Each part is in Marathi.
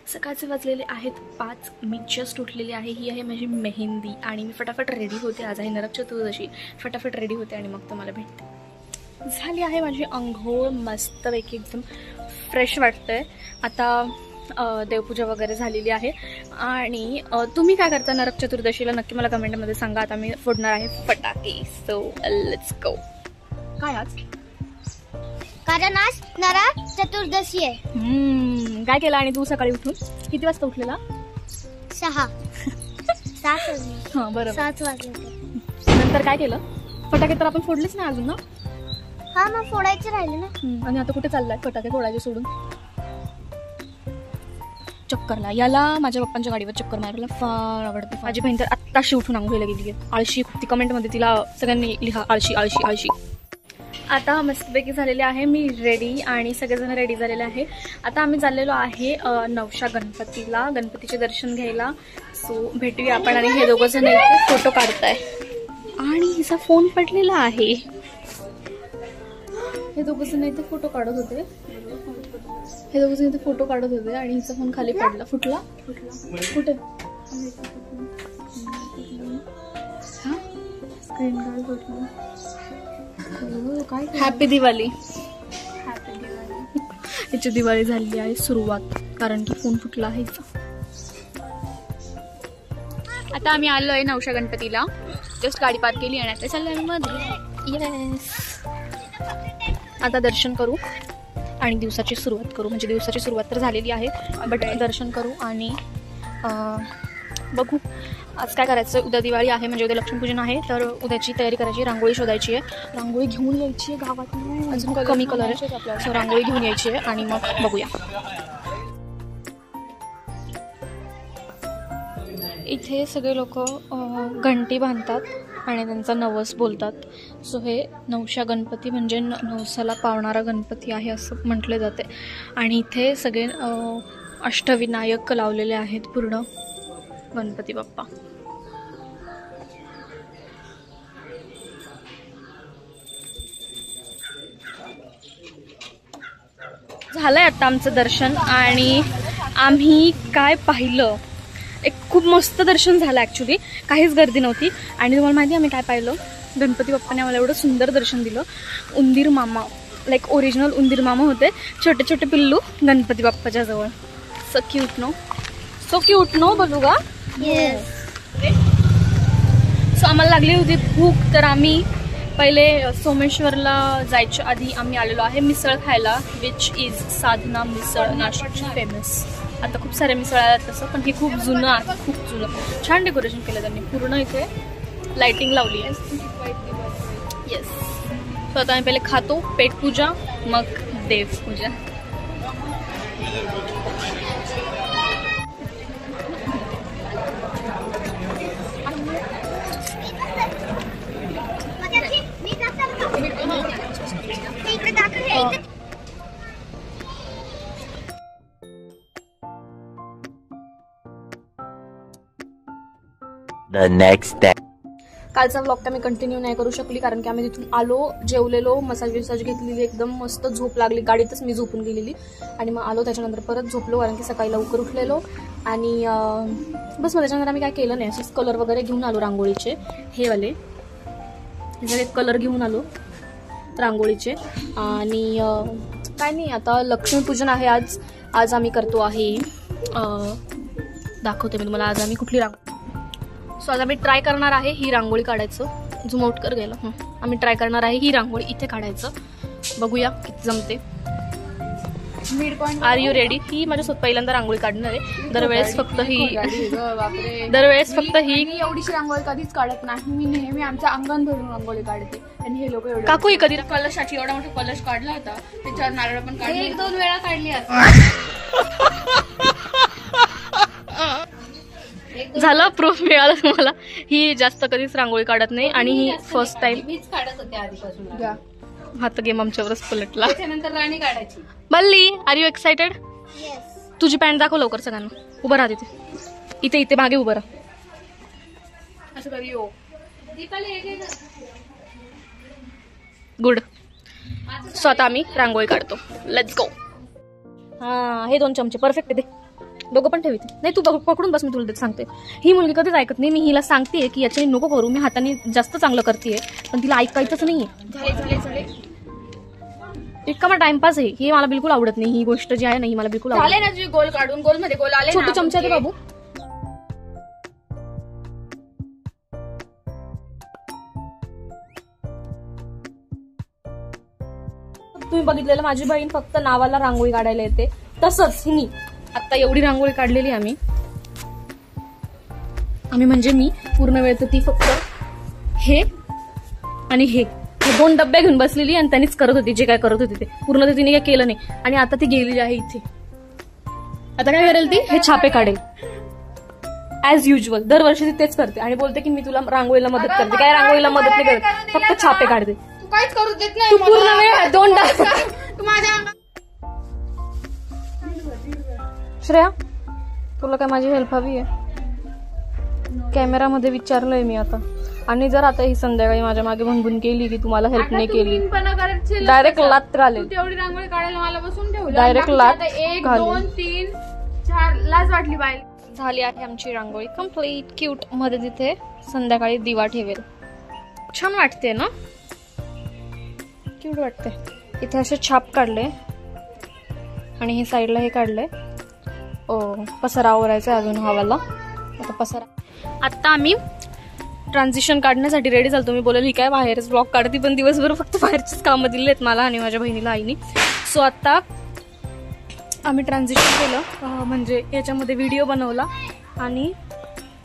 सकाळचे वाजलेले आहेत 5. मी जस्ट उठलेली आहे. ही आहे माझी मेहंदी आणि मी फटाफट रेडी होते. आज आहे नरक चतुर्दशी. फटाफट रेडी होते आणि मग तुम्हाला भेटते. झाली आहे माझी अंघोळ मस्तपैकी, एकदम फ्रेश वाटतंय. आता देवपूजा वगैरे झालेली आहे. आणि तुम्ही काय करता नरक चतुर्दशीला नक्की मला कमेंटमध्ये सांगा. आता मी फोडणार आहे फटाके. So let's go. काय आज? कारण आज नरक चतुर्दशी आहे. काय केलं आणि तू सकाळी उठून किती वाजता उठलेला? 6. 7 हां बरोबर, 7 वाजले. नंतर काय केलं? फटाके तर आपण फोडलेच नाही अजून ना. हा मग फोडायचे राहिले ना. आणि आता कुठे चाललाय फटाके फोडायचे सोडून? चक्करला. याला माझ्या पप्पांच्या गाडीवर चक्कर मारायला फार आवडते. माझी बहीण तर आत्ताशी उठून आंघोळीला गेली आहे. आळशी खूप. ती कमेंटमध्ये तिला सगळ्यांनी लिहा आळशी आळशी आळशी. आता मस्तपैकी झालेले आहे मी रेडी आणि सगळेजण रेडी झालेले आहे. आता आम्ही चाललेलो आहे नवशा गणपतीला, गणपतीचे दर्शन घ्यायला. सो भेटूया आपण. आणि हे दोघं जण फोटो काढताय आणि हिचा फोन पडलेला आहे. हे दोघं जण इथे फोटो काढत होते. हे दोघं जण इथे फोटो काढत होते आणि हिचा फोन खाली पडला. फुटला कुठे? हा स्क्रीन गार्ड फुटला. हॅपी दिवाळी. हॅपी दिवाळी. याची दिवाळी झाली आहे सुरुवात, कारण की फोन फुटला आहे हिचा. आता आम्ही आलो आहे नवशा गणपतीला. जस्ट गाडी पार्क केली आणि आता चाललो मध्ये. येस. आता दर्शन करू आणि दिवसाची सुरुवात करू. म्हणजे दिवसाची सुरुवात तर झालेली आहे, बट दर्शन करू आणि बघू आज काय करायचं. उद्या दिवाळी आहे, म्हणजे उद्या लक्ष्मीपूजन आहे. तर उद्याची तयारी करायची. रांगोळी शोधायची आहे. रांगोळी घेऊन यायची आहे गावातून. अजून कमी कलर आहे, सो रांगोळी घेऊन यायची आहे आणि मग बघूया. इथे सगळे लोक घंटी बांधतात आणि त्यांचा नवस बोलतात. सो हे नवशा गणपती म्हणजे नवसाला पावणारा गणपती आहे असं म्हटले जाते. आणि इथे सगळे अष्टविनायक लावलेले आहेत पूर्ण गणपती बाप्पा. झालंय आता आमचं दर्शन आणि आम्ही काय पाहिलं, एक खूप मस्त दर्शन झालं ॲक्च्युली. काहीच गर्दी नव्हती. आणि तुम्हाला माहिती आहे आम्ही काय पाहिलं? गणपती बाप्पाने आम्हाला एवढं सुंदर दर्शन दिलं. उंदीर मामा, लाईक ओरिजिनल उंदीर मामा होते. छोटे छोटे पिल्लू गणपती बाप्पाच्या जवळ. So cute no, so cute no बोलू का? सो आम्हाला लागली होती भूक, तर आम्ही पहिले सोमेश्वरला जायच्या आधी आम्ही आलेलो आहे मिसळ खायला, विच इज साधना मिसळ, नाशिकची फेमस. आता खूप सारे मिसळ आहेत तसं, पण हे खूप जुनं आहे, खूप जुनं. छान डेकोरेशन केलं त्यांनी. पूर्ण इथे लाइटिंग लावली आहे. येस. सो आता आम्ही पहिले खातो, पेटपूजा, मग देवपूजा. The next day. कालचा व्लॉग तर मी कंटिन्यू नाही करू शकली, कारण की आम्ही तिथून आलो, जेवलेलो, मसाज विसाज घेतलेली, एकदम मस्त झोप लागली. गाडीतच मी झोपून गेलेली आणि मग आलो. त्याच्यानंतर परत झोपलो, कारण की सकाळी लवकर उठलेलो. आणि बस मग त्याच्यानंतर आम्ही काय केलं नाही. असेच कलर वगैरे घेऊन आलो रांगोळीचे. हे वाले सगळे कलर घेऊन आलो रांगोळीचे. आणि काय नाही, आता लक्ष्मीपूजन आहे आज. आज आम्ही करतो आहे, दाखवते मी तुम्हाला आज आम्ही कुठली रांगोळी. सो आज आम्ही ट्राय करणार आहे ही रांगोळी काढायचं. झूम आउट कर गेला. आम्ही ट्राय करणार आहे ही रांगोळी इथे काढायचं. बघूया किती जमते. R you ready? ही माझ्यासोबत पहिल्यांदा रांगोळी काढणार आहे. दरवेळेस फक्त ही मी एवढीशी रांगोळी कधीच काढत नाही. मी नेहमी आमच्या अंगण भरून रांगोळी काढते. आणि हे लोक एवढे. काकू ही कधी कलशाची एवढा मोठा कलश काढला होता, त्याच्यावर नारळ पण काढले. 1-2 वेळा काढली झालं. प्रूफ मिळालं तुम्हाला. ही जास्त कधीच रांगोळी काढत नाही आणि ही फर्स्ट टाइम. मीच काढत होते आधीपासून. हा तर गेम आमच्यावरच पलटला. त्याच्यानंतर राणी काढायची. बल्ली, आर यू एक्साइटेड? तुझी पॅन्ट दाखव लवकर सगळ्यांना. उभं राहा तिथे, इथे इथे मागे उभं राहा. असं कर. यो गुड. सो आता आम्ही रांगोळी काढतो. Let's go. हा हे 2 चमचे परफेक्ट आहे. दोघं पण ठेवते. नाही तू पकडून बस, मी तुला सांगते. ही मुलगी कधीच ऐकत नाही. मी हिला सांगते की याच्याने नको करू, मी हाताने जास्त चांगलं करते, पण तिला ऐकायचंच नाहीये. झाले इतका मग टाइमपास आहे, हे मला बिलकुल आवडत नाही. ही गोष्ट जी आहे ना, ही मला बिलकुल आवडत झाले ना तुझे गोल काढून. गोल मध्ये गोल आले. छोटे चमचा दे बाबू. तुम्ही बघितलेलं माझी बहीण फक्त नावाला रांगोळी काढायला येते, तसंच हिनी आता एवढी रांगोळी काढलेली आम्ही म्हणजे मी पूर्ण वेळ तर ती फक्त हे आणि हे 2 डब्बे घेऊन बसलेली आणि त्यांनीच करत होती जे काय करत होती ते. पूर्ण तर तिने काय केलं नाही. आणि आता ती गेलेली आहे इथे. आता काय करेल ती? हे छापे काढेल ऍज युजल. दरवर्षी ती तेच करते आणि बोलते की मी तुला रांगोळीला मदत करते. काय रांगोळीला मदत नाही करत, फक्त छापे काढते. तू काहीच करू देत नाही. तू पूर्ण वेळ 2 तू माझ्या श्रेया, तुला काय माझी हेल्प हवी आहे? कॅमेरामध्ये विचारलंय मी आता. आणि जर आता ही संध्याकाळी माझ्या मागे भनभून केली की तुम्हाला हेल्प नाही केली, डायरेक्ट लात घालेल. तेवढी रांगोळी काढायला मला बसून ठेवलं. डायरेक्ट लात 1 2 3 4 लाज वाटली बाई. झाली आहे आमची रांगोळी कम्प्लीट. क्यूट मध्ये तिथे संध्याकाळी दिवा ठेवेल. छान वाटते ना, क्यूट वाटते. इथे असे छाप काढले आणि हे साईडला हे काढले. पसारा आवरायचा अजून हवाला. आता पसारा. आता आम्ही ट्रान्झिशन काढण्यासाठी रेडी झालो. मी बोलले काय बाहेरच ब्लॉग काढते, पण दिवसभर फक्त बाहेरचीच कामं दिली आहेत मला आणि माझ्या बहिणीला आईनी. सो आता आम्ही ट्रान्झिशन केलं, म्हणजे याच्यामध्ये व्हिडिओ बनवला आणि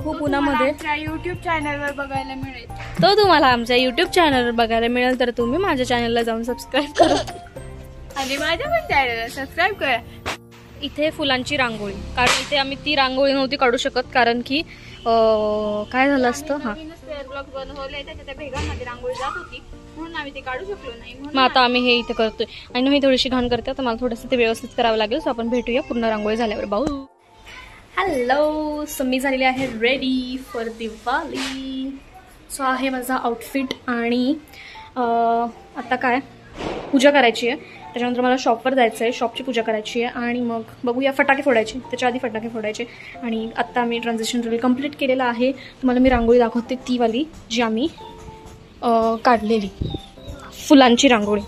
खूप उन्हामध्ये युट्यूब चॅनलवर बघायला मिळेल. तो तुम्हाला आमच्या युट्यूब चॅनलवर बघायला मिळेल, तर तुम्ही माझ्या चॅनलला जाऊन सबस्क्राईब करा आणि माझ्या पण चॅनलला सबस्क्राईब करा. इथे फुलांची रांगोळी, कारण इथे आम्ही ती रांगोळी नव्हती काढू शकत, कारण की काय झालं असतं. हा ब्लॉग बनवले त्याच्या भेगांमध्ये रांगोळी जात होती म्हणून आम्ही ते काढू शकलो नाही. मग आता आम्ही हे इथे करतोय आणि मी थोडीशी घाण करते, तर मला थोडंसं ते व्यवस्थित करावं लागेल. सो आपण भेटूया पूर्ण रांगोळी झाल्यावर. भाऊ हॅलो. सो मी झालेली आहे रेडी फॉर दिवाळी. सो आहे माझा आउटफिट आणि आता काय पूजा करायची आहे. त्याच्यानंतर मला शॉपवर जायचं आहे, शॉपची पूजा करायची आहे आणि मग बघूया फटाके फोडायचे. त्याच्या आधी फटाके फोडायचे. आणि आत्ता मी ट्रान्झॅक्शन रील कंप्लीट केलेलं आहे. तुम्हाला मी रांगोळी दाखवते, ती वाली जी आम्ही काढलेली फुलांची रांगोळी.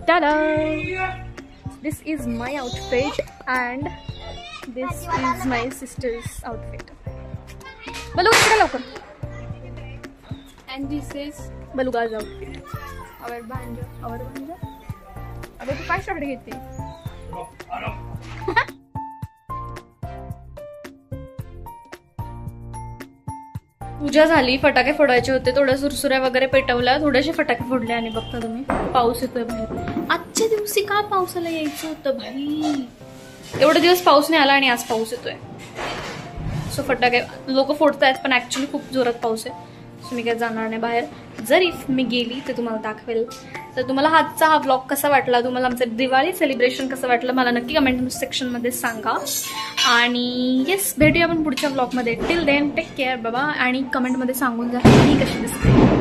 Tada, this is my outfit and this is my sister's outfit. Balu लवकर. And this is बलुगाज आउटफिट. our banjo. अगं तू काय शॉर्ट घेते? पूजा झाली, फटाके फोडायचे होते, थोड्या सुरसुऱ्या वगैरे पेटवल्या, थोडेसे फटाके फोडले आणि बघता तुम्ही पाऊस येतोय बाहेर. आजच्या दिवशी का पावसाला यायचं होतं भाई? एवढे दिवस पाऊस नाही आला आणि आज पाऊस येतोय. सो फटाके लोक फोडतायत, पण ऍक्च्युली खूप जोरात पाऊस आहे. सो मी काय जाणार नाही बाहेर. जर इफ मी गेली तर तुम्हाला दाखवेल. तर तुम्हाला आजचा हा व्लॉग कसा वाटला, तुम्हाला आमचं दिवाळी सेलिब्रेशन कसं वाटलं, मला नक्की कमेंट सेक्शनमध्ये सांगा. आणि येस, भेटूया आपण पुढच्या व्लॉगमध्ये. टिल देन टेक केअर बाबा. आणि कमेंटमध्ये सांगून जा मी कशी दिसते.